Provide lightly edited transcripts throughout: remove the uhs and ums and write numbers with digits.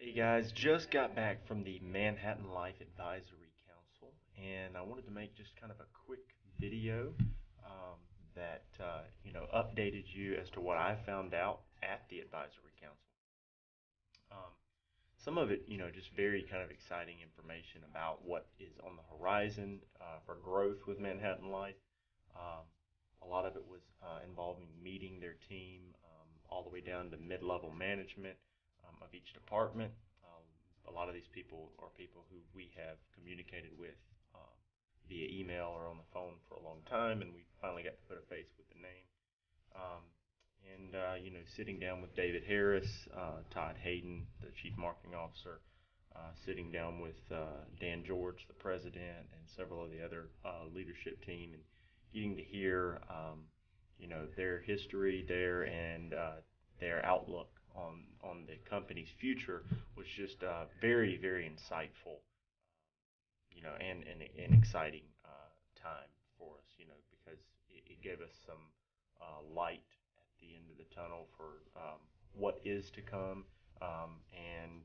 Hey guys, just got back from the Manhattan Life Advisory Council, and I wanted to make just kind of a quick video um, that updated you as to what I found out at the Advisory Council. Um, some of it, just very kind of exciting information about what is on the horizon for growth with Manhattan Life. Um, a lot of it was involving meeting their team all the way down to mid-level management of each department. A lot of these people are people who we have communicated with um, via email or on the phone for a long time, and we finally got to put a face with the name. Um, sitting down with David Harris, Todd Hayden, the Chief Marketing Officer, sitting down with Dan George, the President, and several of the other leadership team, and getting to hear, their history there and their outlook on the company's future was just very, very insightful, and an exciting time for us, because it gave us some light at the end of the tunnel for what is to come, and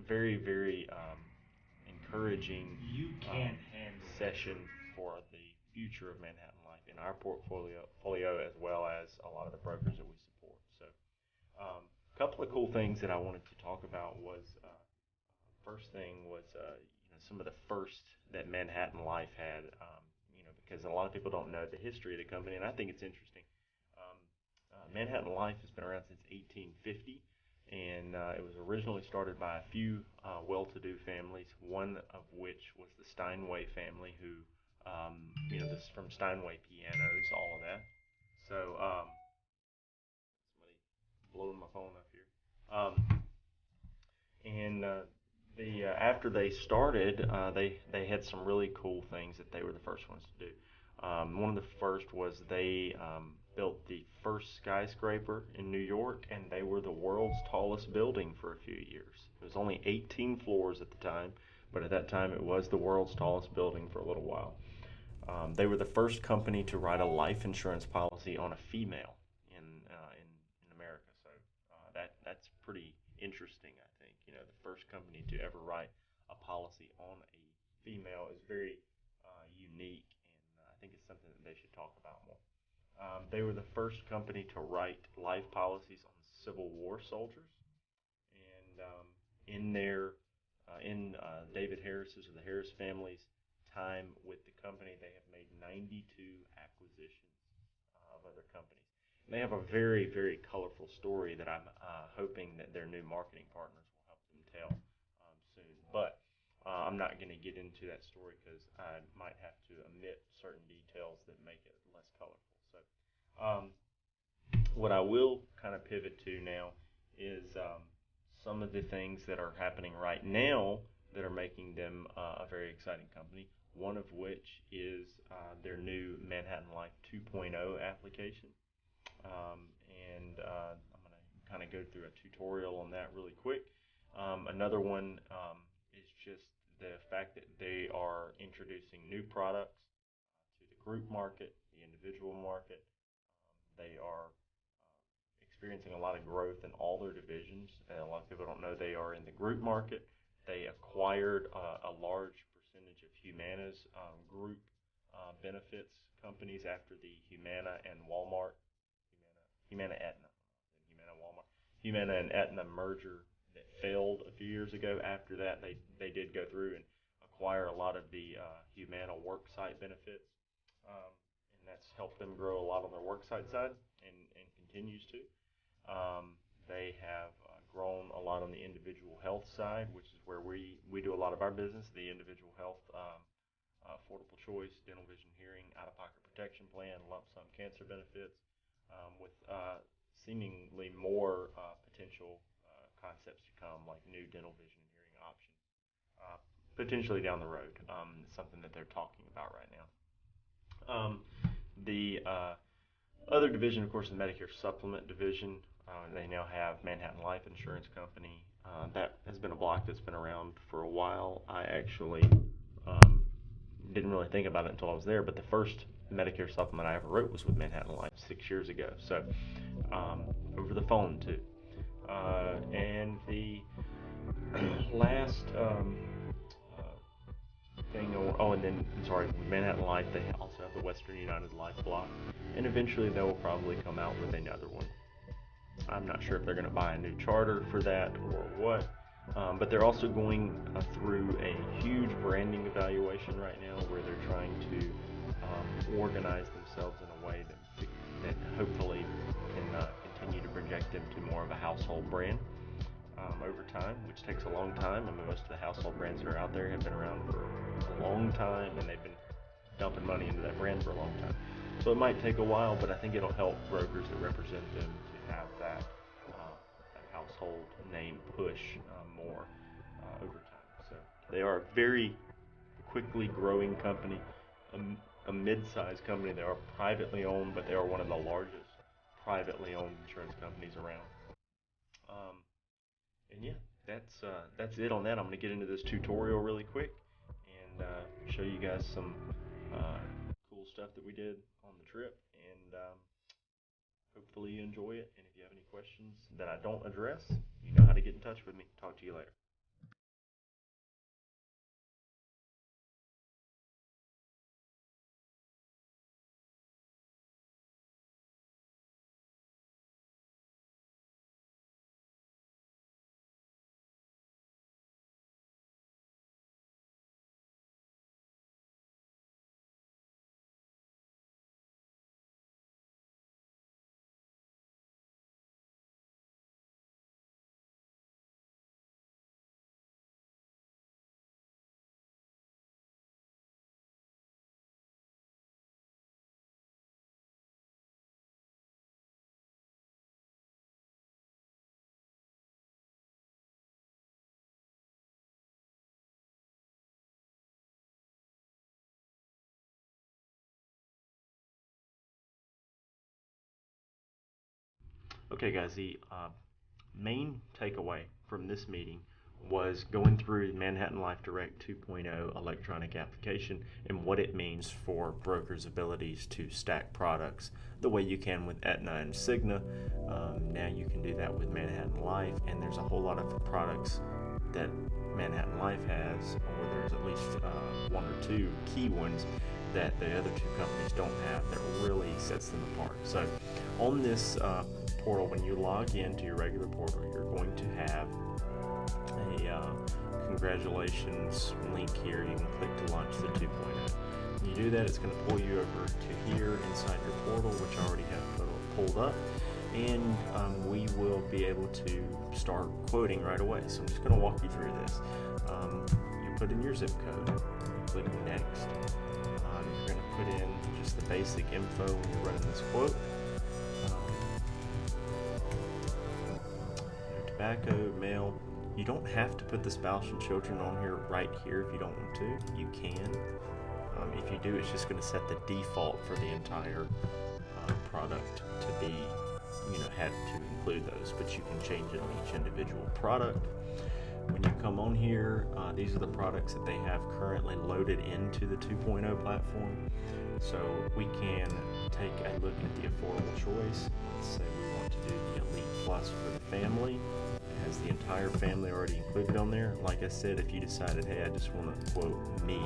very, very encouraging um, session for the future of Manhattan Life in our portfolio as well as a lot of the brokers that we support. So, a couple of cool things that I wanted to talk about was first thing was some of the first that Manhattan Life had, because a lot of people don't know the history of the company, and I think it's interesting. Um, Manhattan Life has been around since 1850, and it was originally started by a few well-to-do families, one of which was the Steinway family, who, this is from Steinway Pianos, all of that. So, somebody blowing my phone up here. And the After they started, they had some really cool things that they were the first ones to do. One of the first was they built the first skyscraper in New York, and they were the world's tallest building for a few years. It was only 18 floors at the time, but at that time it was the world's tallest building for a little while. They were the first company to write a life insurance policy on a female in America. So that's pretty interesting. I think the first company to ever write a policy on a female is very unique, and I think it's something that they should talk about more. They were the first company to write life policies on Civil War soldiers, and in their in David Harris's or the Harris family's time with the company, they have made 92 acquisitions of other companies. And they have a very, very colorful story that I'm hoping that their new marketing partners will help them tell soon. But I'm not going to get into that story because I might have to omit certain details that make it less colorful. So, um, what I will kind of pivot to now is some of the things that are happening right now that are making them a very exciting company. One of which is their new Manhattan Life 2.0 application. I'm going to kind of go through a tutorial on that really quick. Another one is just the fact that they are introducing new products to the group market, the individual market. They are experiencing a lot of growth in all their divisions. A lot of people don't know they are in the group market. They acquired a large percentage of Humana's group benefits companies after the Humana and Walmart, Humana Aetna, Humana Walmart, Humana and Aetna merger that failed a few years ago. After that, they did go through and acquire a lot of the Humana worksite benefits, and that's helped them grow a lot on their worksite side and continues to. They have grown a lot on the individual health side, which is where we do a lot of our business. The individual health, affordable choice, dental, vision, hearing, out-of-pocket protection plan, lump sum cancer benefits, with seemingly more potential concepts to come, like new dental, vision, and hearing options, potentially down the road. Something that they're talking about right now. The other division, of course, the Medicare Supplement division. They now have Manhattan Life Insurance Company. That has been a block that's been around for a while. I actually um, didn't really think about it until I was there, but the first Medicare supplement I ever wrote was with Manhattan Life 6 years ago. So over the phone too. And the Last thing, oh, and then I'm sorry, Manhattan Life. They also have the Western United Life block, and eventually they will probably come out with another one. I'm not sure if they're going to buy a new charter for that or what, but they're also going through a huge branding evaluation right now where they're trying to organize themselves in a way that hopefully can continue to project them to more of a household brand over time, which takes a long time. I mean, most of the household brands that are out there have been around for a long time, and they've been dumping money into that brand for a long time. So it might take a while, but I think it'll help brokers that represent them to have that household name push more over time. So they are a very quickly growing company, a mid-sized company. They are privately owned, but they are one of the largest privately owned insurance companies around. Um, and yeah, that's it on that. I'm going to get into this tutorial really quick and show you guys some uh, cool stuff that we did on the trip. And hopefully you enjoy it. And if you have any questions that I don't address, you know how to get in touch with me. Talk to you later. Okay, guys, the main takeaway from this meeting was going through Manhattan Life Direct 2.0 electronic application and what it means for brokers' abilities to stack products the way you can with Aetna and Cigna. Now you can do that with Manhattan Life, and there's a whole lot of products that Manhattan Life has, or there's at least one or two key ones that the other two companies don't have that really sets them apart. So on this portal, when you log into your regular portal, you're going to have a congratulations link here. You can click to launch the 2.0. When you do that, it's going to pull you over to here inside your portal, which I already have pulled up, and we will be able to start quoting right away. So I'm just going to walk you through this. You put in your zip code, click next. You're going to put in just the basic info when you're running this quote. Tobacco, mail. You don't have to put the spouse and children on here right here if you don't want to. You can. If you do, it's just going to set the default for the entire product to be, have to include those, but you can change it on each individual product. When you come on here, these are the products that they have currently loaded into the 2.0 platform. So we can take a look at the affordable choice. Let's say we want to do the Elite Plus for the family. It has the entire family already included on there. Like I said, if you decided, hey, I just want to quote me,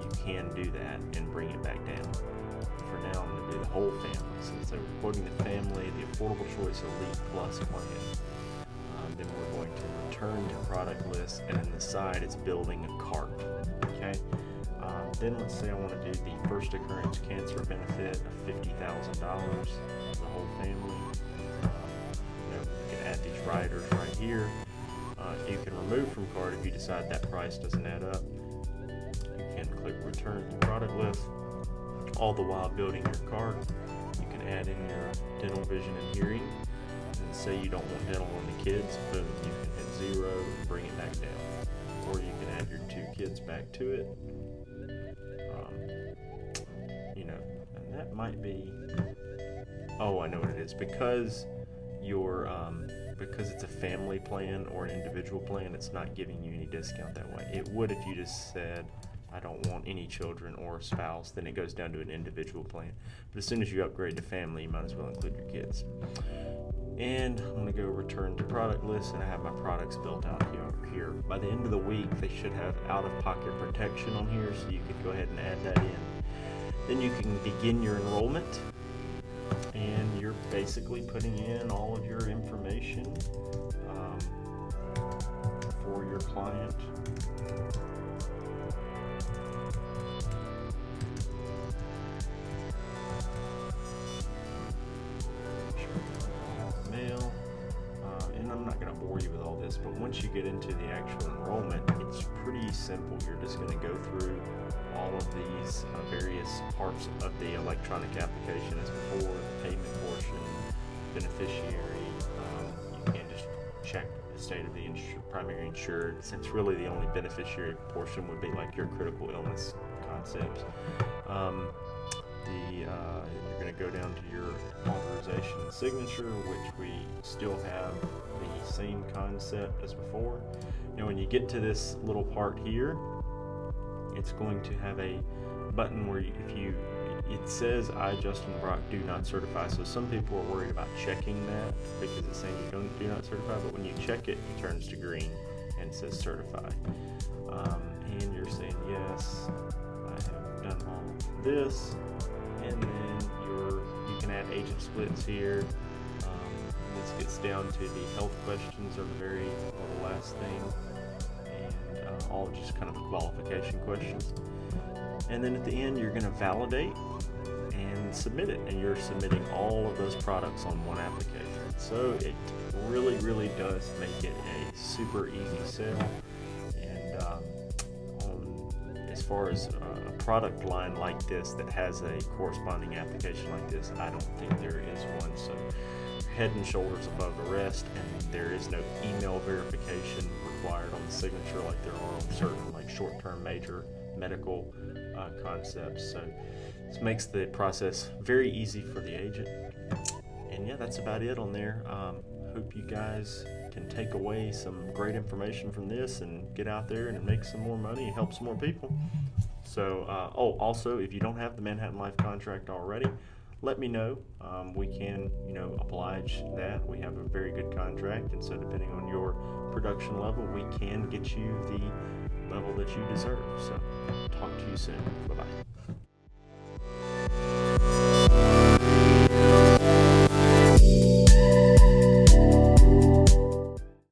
you can do that and bring it back down. For now, I'm going to do the whole family. So let's say we're quoting the family, the affordable choice Elite Plus plan. Then we're going to return to product list, and on the side it's building a cart. Okay. Then let's say I want to do the first occurrence cancer benefit of $50,000 for the whole family. You can add these riders right here. You can remove from cart if you decide that price doesn't add up. You can click return to product list, all the while building your cart. You can add in your dental, vision, and hearing. And say you don't want dental on the kids, boom, you can hit 0 and bring it back down. Or you can add your 2 kids back to it. And that might be, oh, I know what it is. Because because it's a family plan or an individual plan, it's not giving you any discount that way. It would if you just said, I don't want any children or a spouse, then it goes down to an individual plan. But as soon as you upgrade to family, you might as well include your kids. And I'm going to go return to product list, and I have my products built out here. By the end of the week, they should have out-of-pocket protection on here, so you can go ahead and add that in. Then you can begin your enrollment, and you're basically putting in all of your information for your client. Mail. And I'm not going to bore you with all this, but once you get into the actual enrollment, it's pretty simple. You're just going to go through all of these various parts of the electronic application as before, the payment portion, beneficiary. You can just check the state of the primary insured, since really the only beneficiary portion would be like your critical illness concepts. You're going to go down to your authorization and signature, which we still have the same concept as before. Now when you get to this little part here, it's going to have a button where it says I, Justin Brock, do not certify. So some people are worried about checking that because it's saying you do not certify, but when you check it, it turns to green and says certify. And you're saying yes, I have done all of this. And then you can add agent splits here. This gets down to the health questions are the very last thing, and all just kind of the qualification questions. And then at the end, you're going to validate and submit it, and you're submitting all of those products on one application. So it really does make it a super easy sale. And as far as a product line like this that has a corresponding application like this, I don't think there is one. So head and shoulders above the rest, and there is no email verification required on the signature like there are on certain like short-term major medical concepts. So this makes the process very easy for the agent. And yeah, that's about it on there. Hope you guys can take away some great information from this and get out there and make some more money and help some more people. So, also, if you don't have the Manhattan Life contract already, let me know. We can, oblige that. We have a very good contract, and so depending on your production level, we can get you the level that you deserve. So, talk to you soon. Bye-bye.